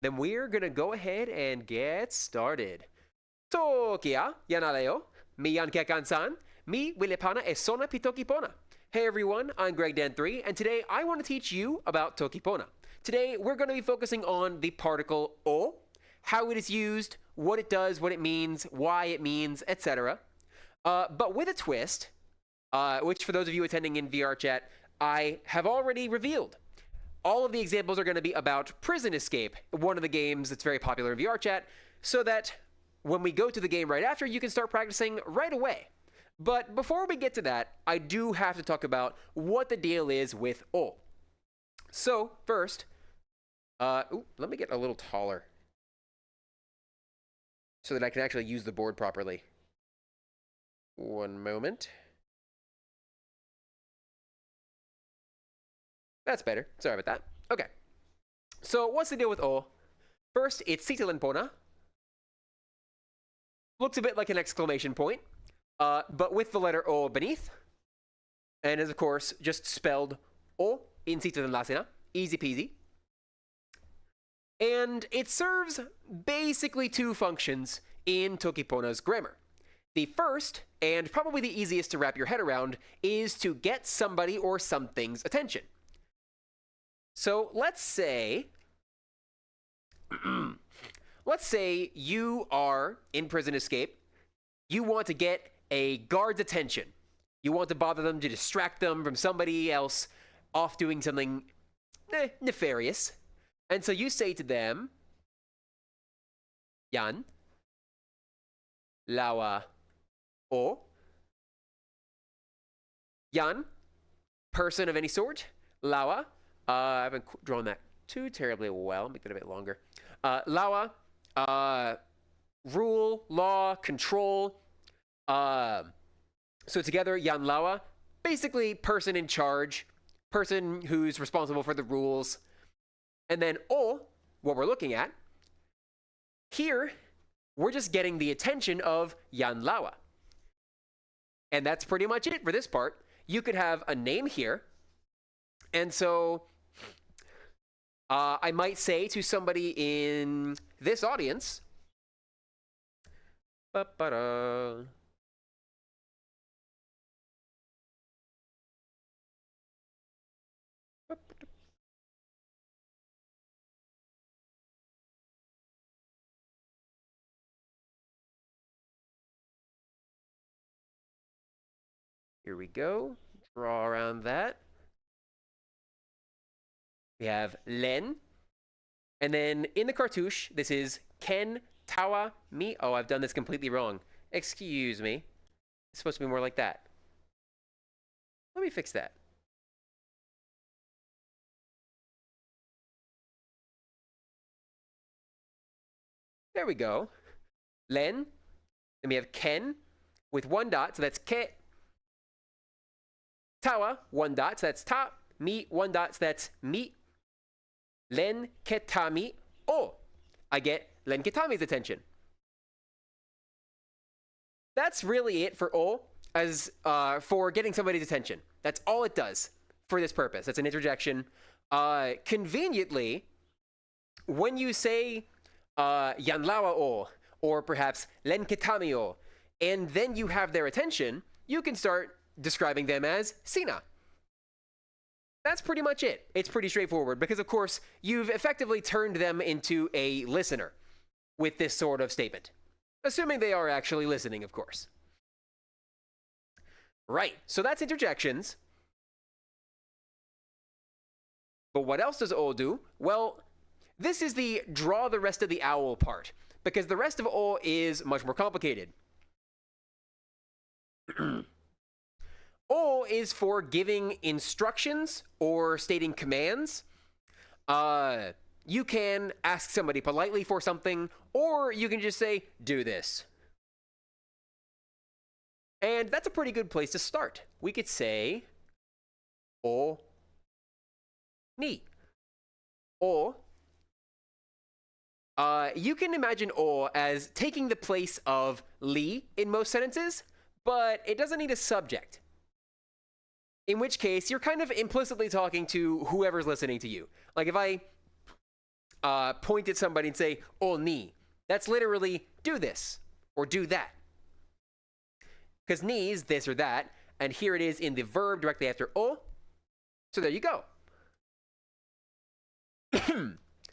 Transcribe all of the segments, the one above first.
then we're gonna go ahead and get started. Toki yanaleo, mi yankekan-san, mi wilepana e sona pitoki pona. Hey everyone, I'm Greg Dan3, and today I want to teach you about Toki Pona. Today we're going to be focusing on the particle o, how it is used, what it does, what it means, why it means, etc. But with a twist, which for those of you attending in VR chat, I have already revealed. All of the examples are going to be about Prison Escape, one of the games that's very popular in VR chat, so that when we go to the game right after, you can start practicing right away. But before we get to that, I do have to talk about what the deal is with O. So, first, let me get a little taller so that I can actually use the board properly. One moment. That's better. Sorry about that. Okay. So, what's the deal with O? First, it's Sitilan Pona. Looks a bit like an exclamation point. But with the letter O beneath, and is of course just spelled O in Sitilan Lasina, easy peasy. And it serves basically two functions in Toki Pona's grammar. The first, and probably the easiest to wrap your head around, is to get somebody or something's attention. So let's say, you are in Prison Escape. You want to get a guard's attention. You want to bother them to distract them from somebody else off doing something nefarious. And so you say to them, Yan, Lawa, O. Yan, person of any sort. Lawa, I haven't drawn that too terribly well. Make that a bit longer. Lawa, rule, law, control. So together, Yan Lawa, basically person in charge, person who's responsible for the rules. And then O, what we're looking at, here, we're just getting the attention of Yan Lawa. And that's pretty much it for this part. You could have a name here. And so, I might say to somebody in this audience, here we go. Draw around that. We have Len. And then in the cartouche, this is Ken, Tawa, Mi. Oh, I've done this completely wrong. Excuse me. It's supposed to be more like that. Let me fix that. There we go. Len. Then we have Ken with one dot, so that's Ke. Tawa, one dot, so that's Ta. Mi, one dot, so that's Mi. Len Ketami O. I get Len Ketami's attention. That's really it for O, as for getting somebody's attention. That's all it does for this purpose. That's an interjection. Conveniently, when you say Yanlawa O, or perhaps Len Ketami O, and then you have their attention, you can start describing them as Sina. That's pretty much it. It's pretty straightforward because, of course, you've effectively turned them into a listener with this sort of statement. Assuming they are actually listening, of course. Right, so that's interjections. But what else does O do? Well, this is the draw the rest of the owl part, because the rest of O is much more complicated. O is for giving instructions or stating commands. You can ask somebody politely for something, or you can just say, do this. And that's a pretty good place to start. We could say, O, ni. O. You can imagine O as taking the place of li in most sentences, but it doesn't need a subject. In which case, you're kind of implicitly talking to whoever's listening to you. Like if I point at somebody and say, o ni. That's literally do this or do that. Because ni is this or that, and here it is in the verb directly after o. So there you go.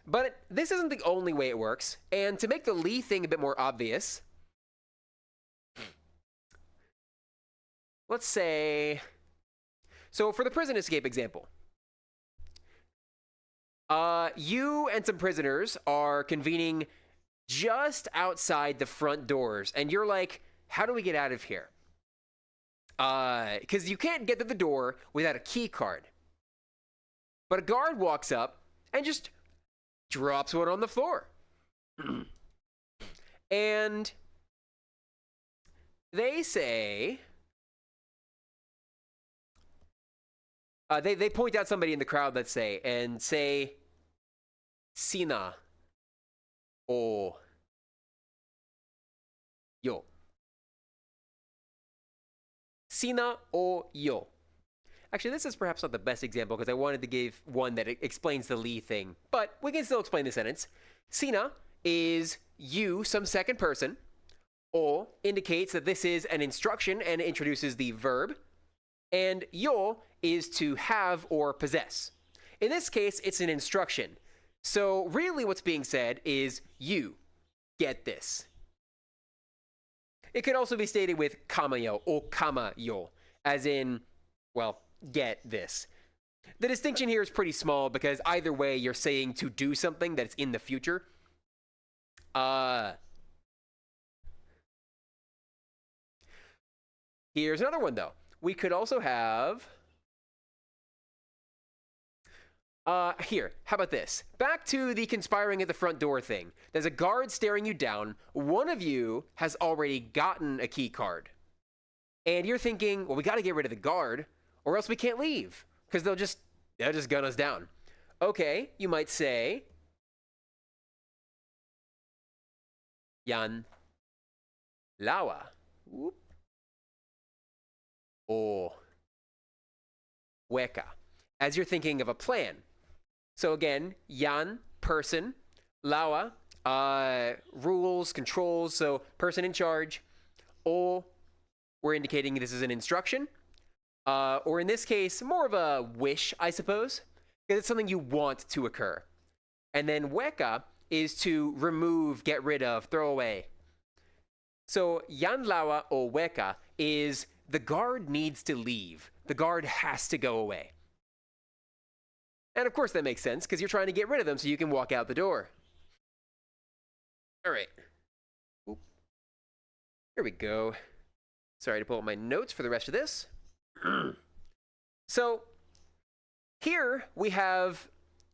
But this isn't the only way it works, and to make the li thing a bit more obvious, let's say, so for the prison escape example, you and some prisoners are convening just outside the front doors, and you're like, how do we get out of here? Because you can't get to the door without a key card. But a guard walks up and just drops one on the floor. And they say, they point out somebody in the crowd, let's say, and say, Sina o yo. Sina o yo. Actually, this is perhaps not the best example because I wanted to give one that explains the li thing, but we can still explain the sentence. Sina is you, some second person. O indicates that this is an instruction and introduces the verb. And yo is to have or possess. In this case, it's an instruction. So really what's being said is you get this. It could also be stated with kamayo or kamayo, as in, well, get this. The distinction here is pretty small because either way you're saying to do something that's in the future. Here's another one though. We could also have here, how about this? Back to the conspiring at the front door thing. There's a guard staring you down. One of you has already gotten a key card. And you're thinking, well, we got to get rid of the guard or else we can't leave because they'll just gun us down. Okay, you might say, Yan Lawa. Whoop. O Weka. As you're thinking of a plan. So again, Yan, person, Lawa, rules, controls, so person in charge. O, we're indicating this is an instruction. Or in this case, more of a wish, I suppose, because it's something you want to occur. And then Weka is to remove, get rid of, throw away. So Yan Lawa o Weka is the guard needs to leave. The guard has to go away. And of course that makes sense because you're trying to get rid of them so you can walk out the door. All right. Oop. Here we go. Sorry to pull up my notes for the rest of this. So here we have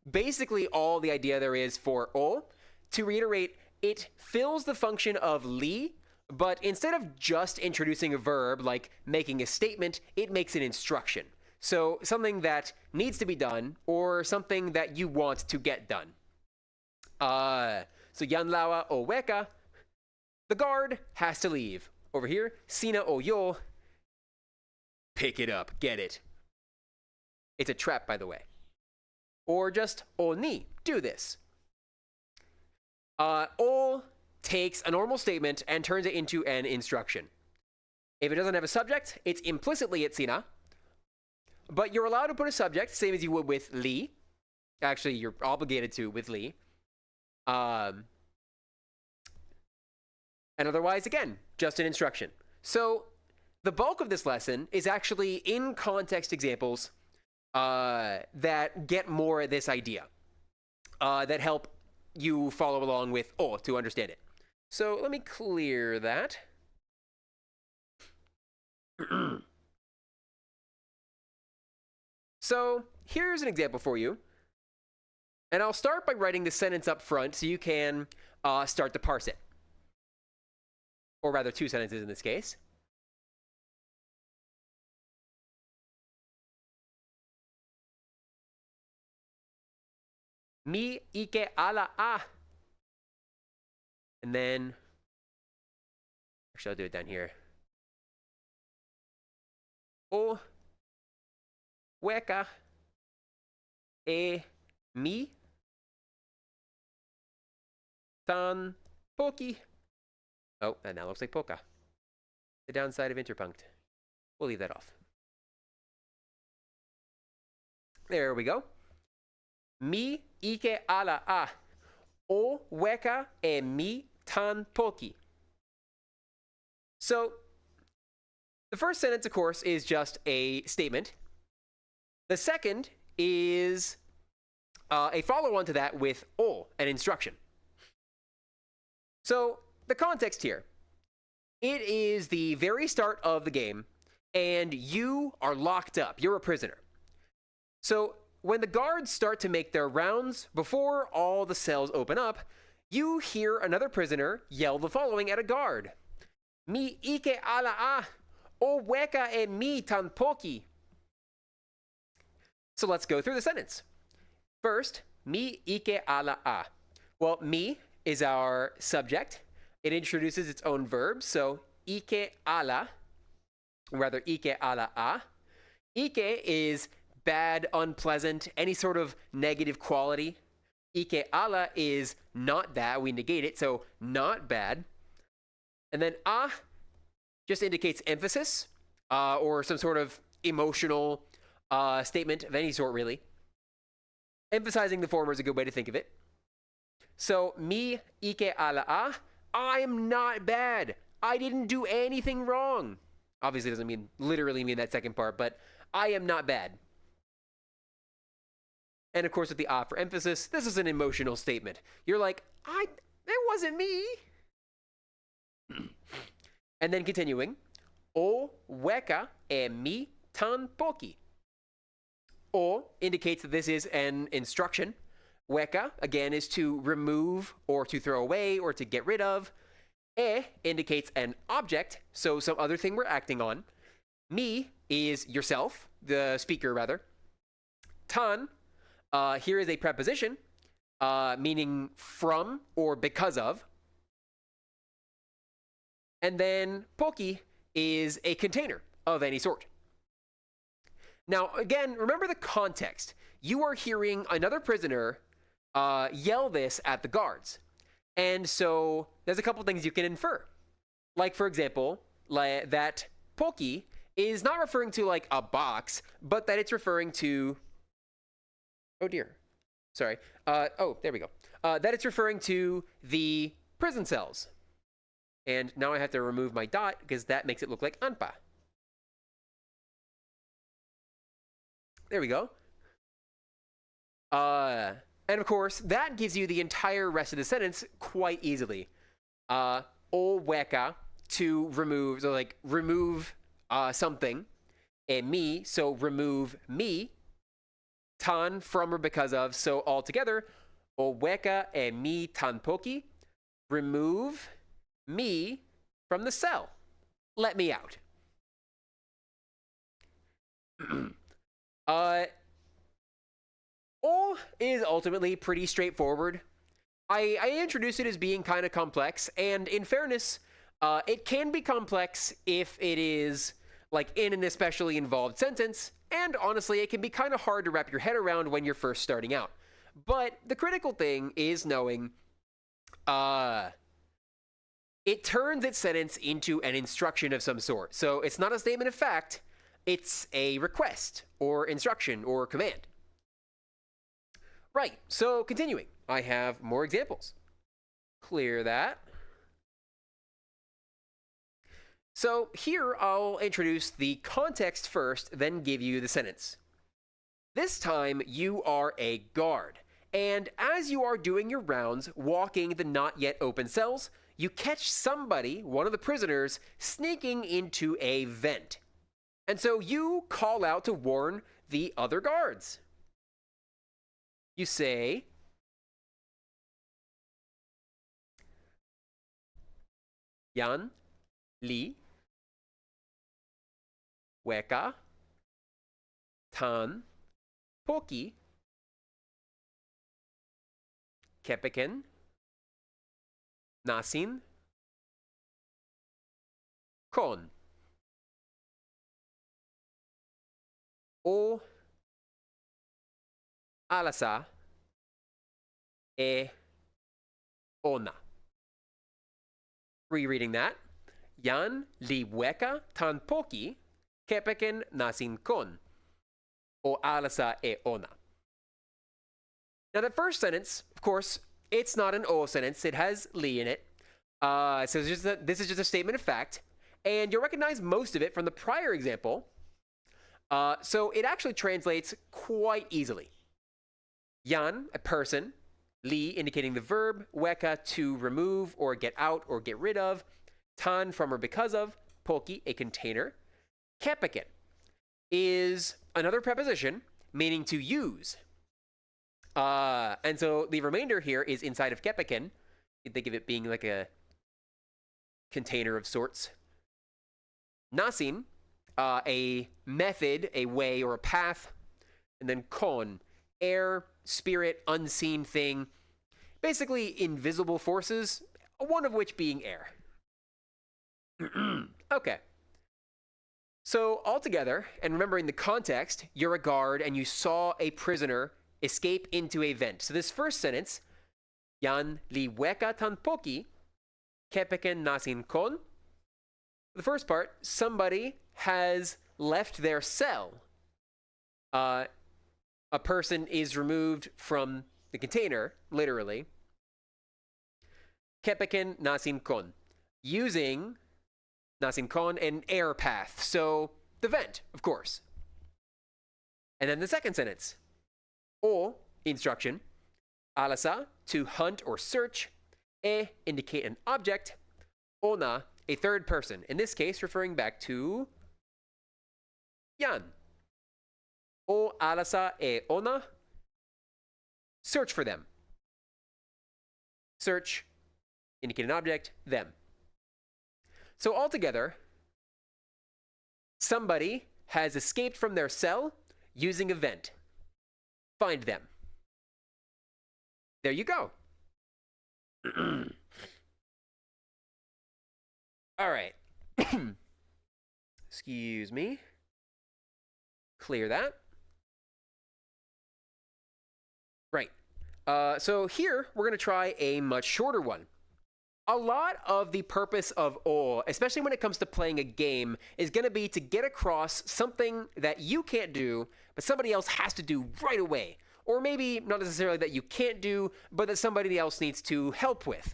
basically all the idea there is for o. To reiterate, it fills the function of li, but instead of just introducing a verb like making a statement, it makes an instruction. So something that needs to be done or something that you want to get done. So Yan Lawa o Weka, the guard has to leave. Over here, Sina o yo, pick it up, get it. It's a trap, by the way. Or just o ni, do this. O takes a normal statement and turns it into an instruction. If it doesn't have a subject, it's implicitly at Sina. But you're allowed to put a subject, same as you would with li. Actually, you're obligated to with li. And otherwise, again, just an instruction. So the bulk of this lesson is actually in context examples that get more at this idea, that help you follow along with o to understand it. So let me clear that. So here's an example for you. And I'll start by writing the sentence up front so you can start to parse it. Or rather, two sentences in this case. Mi ike ala a. And then, actually, I'll do it down here. O Weka e mi tan poki. Oh, that now looks like poka. The downside of interpunct. We'll leave that off. There we go. Mi ike ala a. O weka e mi tan poki. So, the first sentence, of course, is just a statement. The second is a follow-on to that with o, an instruction. So, the context here. It is the very start of the game, and you are locked up. You're a prisoner. So, when the guards start to make their rounds, before all the cells open up, you hear another prisoner yell the following at a guard. Mi ike ala a, o weka e mi tan poki. So let's go through the sentence. First, mi ike ala a. Well, mi is our subject. It introduces its own verb, so ike ala, rather ike ala a. Ike is bad, unpleasant, any sort of negative quality. Ike ala is not that, we negate it, so not bad. And then a just indicates emphasis, or some sort of emotional statement of any sort, really. Emphasizing the former is a good way to think of it. So, mi ike ala a, I am not bad. I didn't do anything wrong. Obviously, it doesn't literally mean that second part, but I am not bad. And of course, with the a for emphasis, this is an emotional statement. You're like, it wasn't me. And then continuing, o weka e mi tan poki. O indicates that this is an instruction. Weka, again, is to remove or to throw away or to get rid of. E indicates an object, so some other thing we're acting on. Mi is yourself, the speaker, rather. Tan, here is a preposition, meaning from or because of. And then poki is a container of any sort. Now, again, remember the context. You are hearing another prisoner yell this at the guards. And so there's a couple things you can infer. Like, for example, that poki is not referring to like a box, but that it's referring to... Oh dear. Sorry. Oh, there we go. That it's referring to the prison cells. And now I have to remove my dot because that makes it look like anpa. There we go. And of course, that gives you the entire rest of the sentence quite easily. O weka, to remove, so like remove something. E mi, so remove me. Tan, from or because of, so altogether. O weka e mi tan poki, remove me from the cell. Let me out. O is ultimately pretty straightforward. I introduced it as being kind of complex, and in fairness, it can be complex if it is like in an especially involved sentence, and honestly, it can be kind of hard to wrap your head around when you're first starting out. But the critical thing is knowing it turns its sentence into an instruction of some sort. So it's not a statement of fact, it's a request, or instruction, or command. Right, so continuing, I have more examples. Clear that. So here I'll introduce the context first, then give you the sentence. This time you are a guard, and as you are doing your rounds, walking the not yet open cells, you catch somebody, one of the prisoners, sneaking into a vent. And so you call out to warn the other guards. You say, Yan, Li, Weka, Tan, Poki, Kepeken, Nasin, Kon. O alasa e ona. Rereading that. Yan li weka tan Toki kepeken nasin kon. O alasa e ona. Now that first sentence, of course, it's not an o sentence. It has li in it. So this is just a statement of fact. And you'll recognize most of it from the prior example. So it actually translates quite easily. Yan, a person. Li, indicating the verb. Weka, to remove or get out or get rid of. Tan, from or because of. Toki, a container. Kepeken is another preposition meaning to use. And so the remainder here is inside of kepeken. You think of it being like a container of sorts. Nasin, a method, a way, or a path. And then kon, air, spirit, unseen thing. Basically, invisible forces, one of which being air. Okay. So, altogether, and remembering the context, you're a guard and you saw a prisoner escape into a vent. So this first sentence, Yan li weka tan Toki, kepeken nasin kon. The first part, somebody has left their cell. A person is removed from the container, literally. Kepeken nasin kon. Using nasin kon, an air path. So, the vent, of course. And then the second sentence. O, instruction. Alasa, to hunt or search. E, indicate an object. Ona, a third person. In this case, referring back to Yan. O alasa e ona. Search for them. Search, indicate an object, them. So altogether, somebody has escaped from their cell using a vent. Find them. There you go. All right. Excuse me. Clear that. Right. So here, we're going to try a much shorter one. A lot of the purpose of O, especially when it comes to playing a game, is going to be to get across something that you can't do, but somebody else has to do right away. Or maybe not necessarily that you can't do, but that somebody else needs to help with.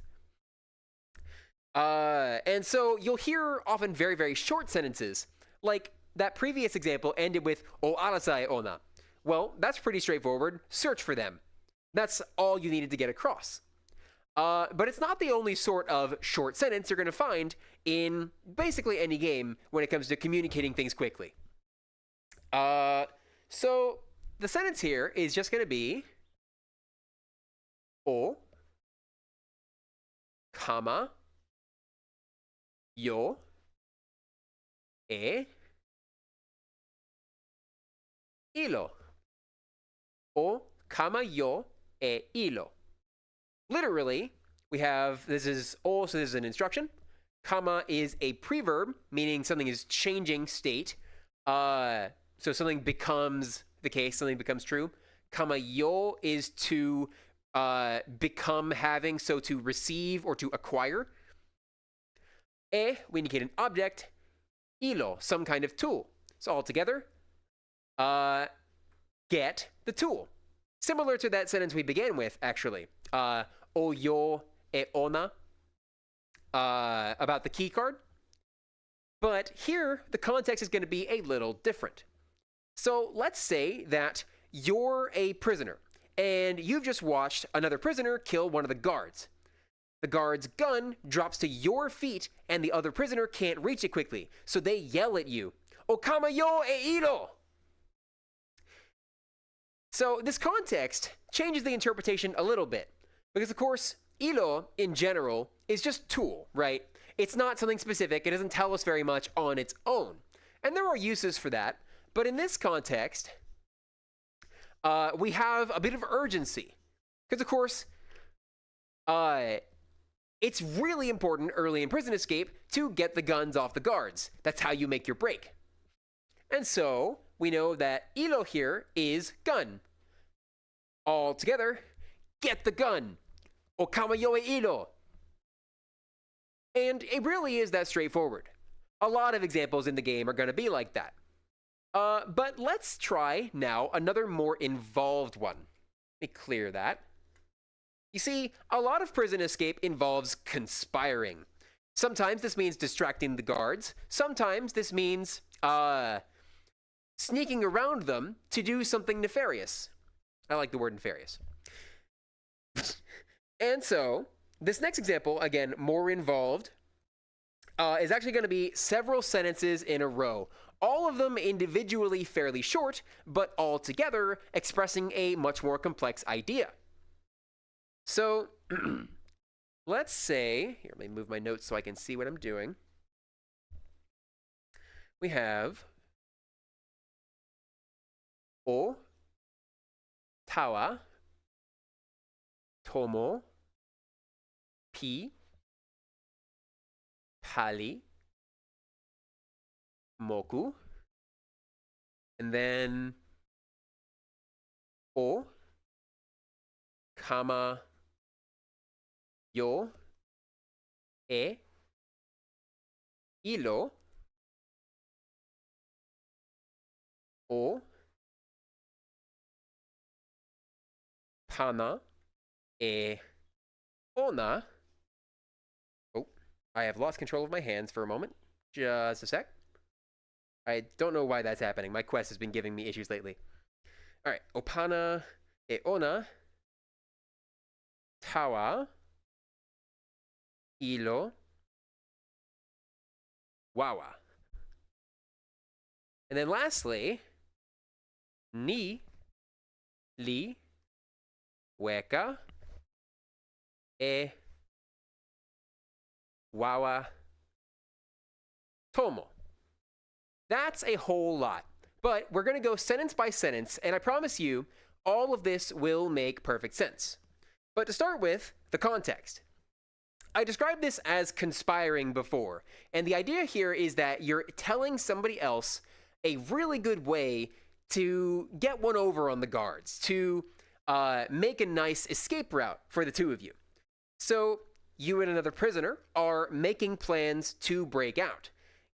And so you'll hear often very, very short sentences. Like that previous example ended with O arasai ona. Well, that's pretty straightforward. Search for them. That's all you needed to get across. But it's not the only sort of short sentence you're going to find in basically any game when it comes to communicating things quickly. So the sentence here is just going to be O, comma, yo, e, ilo. O, comma, yo, e, ilo. Literally, we have, this is O, so this is an instruction. Comma is a preverb, meaning something is changing state. So something becomes the case, something becomes true. Comma, yo is to become having, so to receive or to acquire. E, we indicate an object. Ilo, some kind of tool. So all together, get the tool. Similar to that sentence we began with, actually. O yo e ona, about the key card. But here, the context is going to be a little different. So let's say that you're a prisoner, and you've just watched another prisoner kill one of the guards. The guard's gun drops to your feet, and the other prisoner can't reach it quickly, so they yell at you, "Okama yo e iro!" So this context changes the interpretation a little bit. Because, of course, ilo, in general, is just tool, right? It's not something specific. It doesn't tell us very much on its own. And there are uses for that. But in this context, we have a bit of urgency. Because, of course, it's really important early in prison escape to get the guns off the guards. That's how you make your break. And so, we know that ilo here is gun. All together, get the gun. O kamayo e ilo. And it really is that straightforward. A lot of examples in the game are going to be like that. But let's try now another more involved one. Let me clear that. You see, a lot of prison escape involves conspiring. Sometimes this means distracting the guards. Sometimes this means sneaking around them to do something nefarious. I like the word nefarious. And so, this next example, again, more involved, is actually going to be several sentences in a row. All of them individually fairly short, but all together expressing a much more complex idea. So, let's say, here, let me move my notes so I can see what I'm doing. We have O, tawa, tomo, pi, pali, moku, and then o, kama, yo, e, ilo, o, pana, e, ona. Oh, I have lost control of my hands for a moment. Just a sec. I don't know why that's happening. My quest has been giving me issues lately. All right, opana e ona, tawa, ilo, wawa. And then lastly, ni, li, weka, e, wawa, tomo. That's a whole lot, but we're going to go sentence by sentence, and I promise you, all of this will make perfect sense. But to start with, the context. I described this as conspiring before, and the idea here is that you're telling somebody else a really good way to get one over on the guards, to make a nice escape route for the two of you. So you and another prisoner are making plans to break out.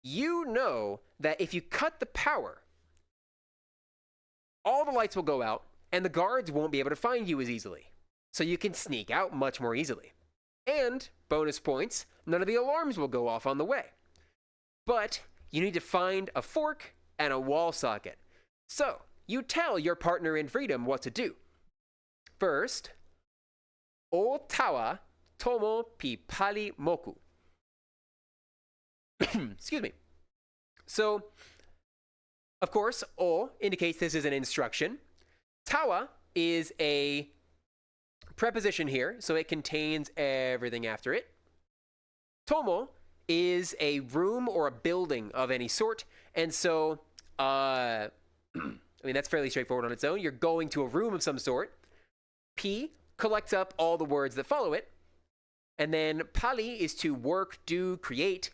You know that if you cut the power, all the lights will go out and the guards won't be able to find you as easily. So you can sneak out much more easily. And, bonus points, none of the alarms will go off on the way. But you need to find a fork and a wall socket. So you tell your partner in freedom what to do. First, o tawa tomo pi pali moku. Excuse me. So, of course, o indicates this is an instruction. Tawa is a preposition here, so it contains everything after it. Tomo is a room or a building of any sort, and so, I mean, that's fairly straightforward on its own. You're going to a room of some sort. Pi collects up all the words that follow it, and then pali is to work, do, create,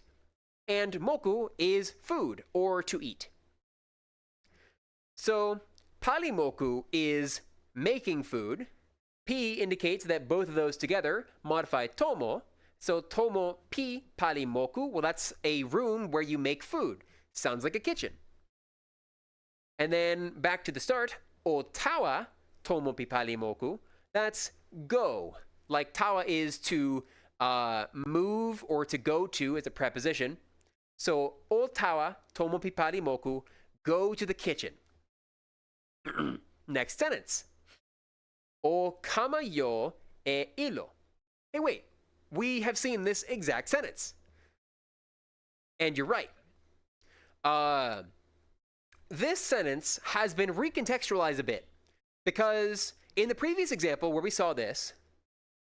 and moku is food, or to eat. So, pali moku is making food. Pi indicates that both of those together modify tomo. So, tomo pi pali moku, well, that's a room where you make food. Sounds like a kitchen. And then back to the start, o tawa tomo pi pali moku, that's go. Like tawa is to move or to go to as a preposition. So, o tawa tomo pi pali moku, go to the kitchen. Next sentence. O kama yo e ilo. Hey, wait. We have seen this exact sentence. And you're right. This sentence has been recontextualized a bit. Because in the previous example where we saw this,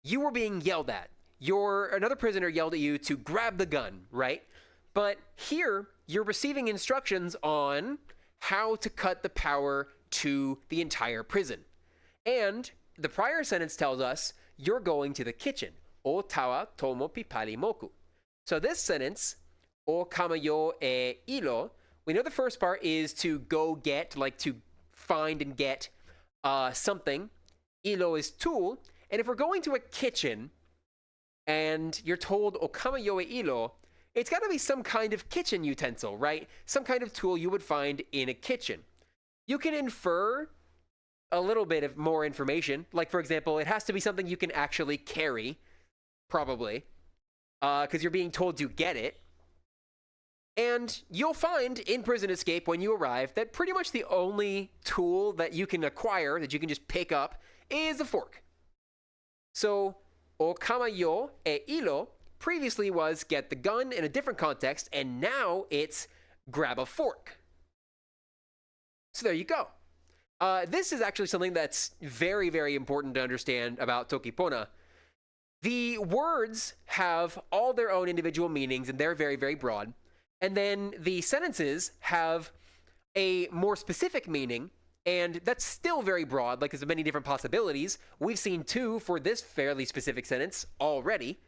you were being yelled at. Another prisoner yelled at you to grab the gun, right? But here, you're receiving instructions on how to cut the power to the entire prison. And the prior sentence tells us you're going to the kitchen. O tawa tomo pi pali moku. So this sentence, o kama yo e ilo, we know the first part is to go get, like to find and get something. Ilo is tool, And if we're going to a kitchen and you're told okama yo e ilo, it's got to be some kind of kitchen utensil, right? Some kind of tool you would find in a kitchen. You can infer a little bit of more information. Like, for example, it has to be something you can actually carry, probably, because you're being told to get it. And you'll find in Prison Escape when you arrive that pretty much the only tool that you can acquire, that you can just pick up, is a fork. So, okama yo e ilo previously was get the gun in a different context, and now it's grab a fork. So there you go. This is actually something that's very, very important to understand about Toki Pona. The words have all their own individual meanings, and they're very, very broad. And then the sentences have a more specific meaning, and that's still very broad, like there's many different possibilities. We've seen 2 for this fairly specific sentence already.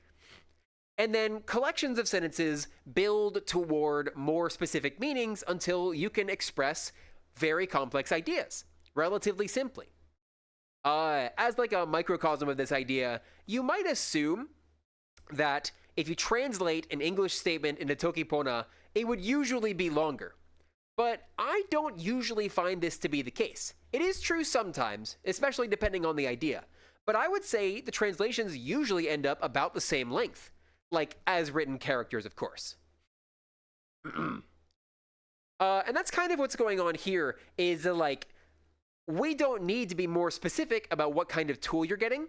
And then collections of sentences build toward more specific meanings until you can express very complex ideas relatively simply. As like a microcosm of this idea, you might assume that if you translate an English statement into Toki Pona, it would usually be longer. But I don't usually find this to be the case. It is true sometimes, especially depending on the idea. But I would say the translations usually end up about the same length. Like, as written characters, of course. And that's kind of what's going on here, is like, we don't need to be more specific about what kind of tool you're getting.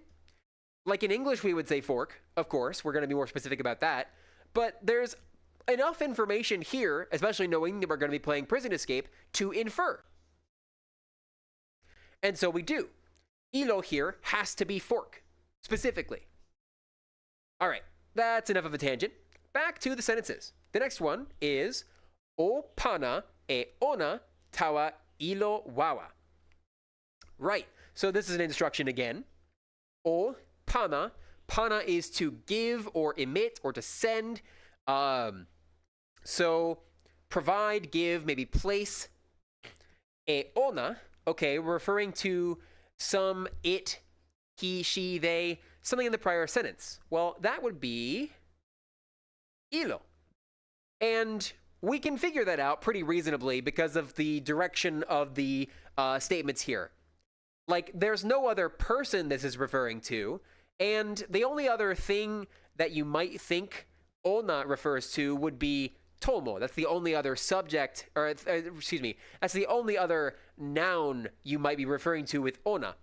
Like in English, we would say fork, of course. We're going to be more specific about that. But there's enough information here, especially knowing that we're going to be playing Prison Escape, to infer. And so we do. Ilo here has to be fork, specifically. All right, that's enough of a tangent. Back to the sentences. The next one is O pana e ona tawa ilo wawa. Right, so this is an instruction again. O pana. Pana is to give or emit or to send. So provide, give, maybe place. E ona, okay, we're referring to some it, he, she, they, something in the prior sentence. Well, that would be ilo. And we can figure that out pretty reasonably because of the direction of the statements here. Like, there's no other person this is referring to, and the only other thing that you might think ona refers to would be tomo. That's the only other subject, or excuse me, that's the only other noun you might be referring to with ona.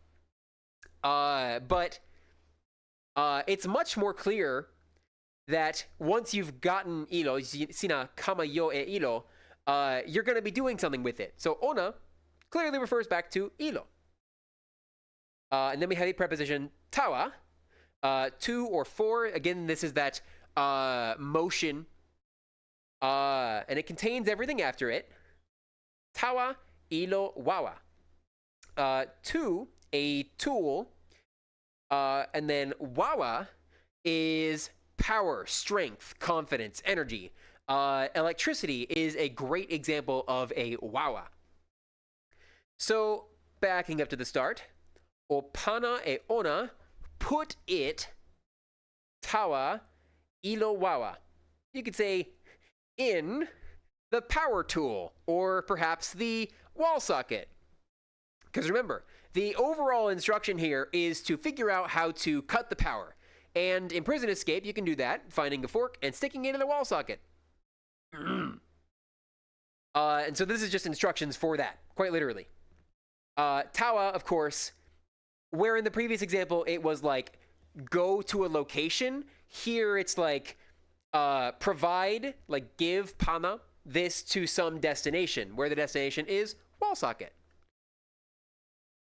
But it's much more clear that once you've gotten ilo, sina kama yo e ilo, you're going to be doing something with it. So ona clearly refers back to ilo. And then we have the preposition tawa, to or for. Again, this is that motion, and it contains everything after it. Tawa ilo wawa. To, a tool, and then wawa is power, strength, confidence, energy. Electricity is a great example of a wawa. So, backing up to the start, o pana e ona, put it, tawa ilo wawa. You could say in the power tool, or perhaps the wall socket. Because remember, the overall instruction here is to figure out how to cut the power. And in Prison Escape, you can do that, finding a fork and sticking it in a wall socket. And so this is just instructions for that, quite literally. Tawa, of course, where in the previous example it was like go to a location, here it's like provide, like give pana this to some destination, where the destination is wall socket.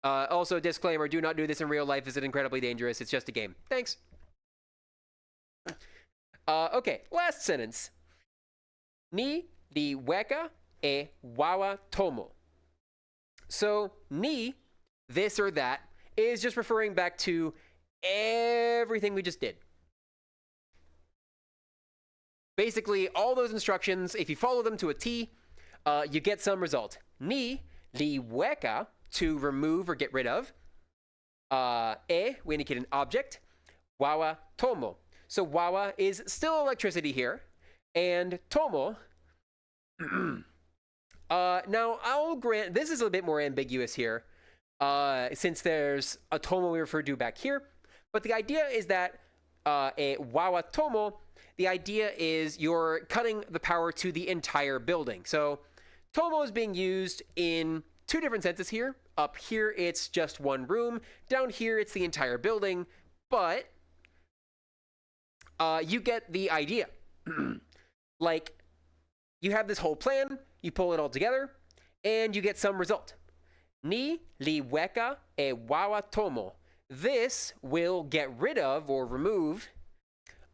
Also, disclaimer, do not do this in real life. This is incredibly dangerous. It's just a game. Thanks. Okay, last sentence. Ni li weka e wawa tomo. So, ni, this or that, is just referring back to everything we just did. Basically, all those instructions, if you follow them to a T, you get some result. Ni li weka, to remove or get rid of. We indicate an object. Wawa tomo. So wawa is still electricity here. And tomo. Now, I'll grant this is a bit more ambiguous here, since there's a tomo we referred to back here. But the idea is that a wawa tomo, the idea is you're cutting the power to the entire building. So tomo is being used in two different senses here. Up here, it's just one room. Down here, it's the entire building. But you get the idea. Like, you have this whole plan, you pull it all together, and you get some result. Ni liweka e wawa tomo. This will get rid of or remove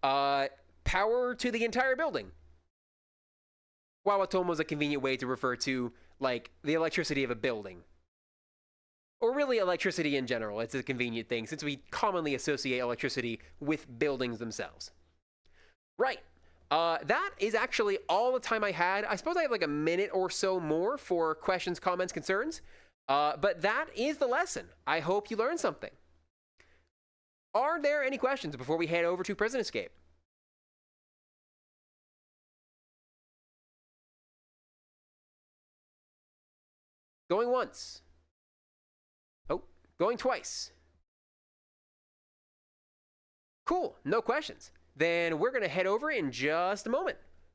power to the entire building. Wawa tomo is a convenient way to refer to, like, the electricity of a building. Or really electricity in general. It's a convenient thing since we commonly associate electricity with buildings themselves. Right. That is actually all the time I had. I suppose I have like a minute or so more for questions, comments, concerns. But that is the lesson. I hope you learned something. Are there any questions before we head over to Prison Escape? Going once. Oh, going twice. Cool, no questions. Then we're going to head over in just a moment.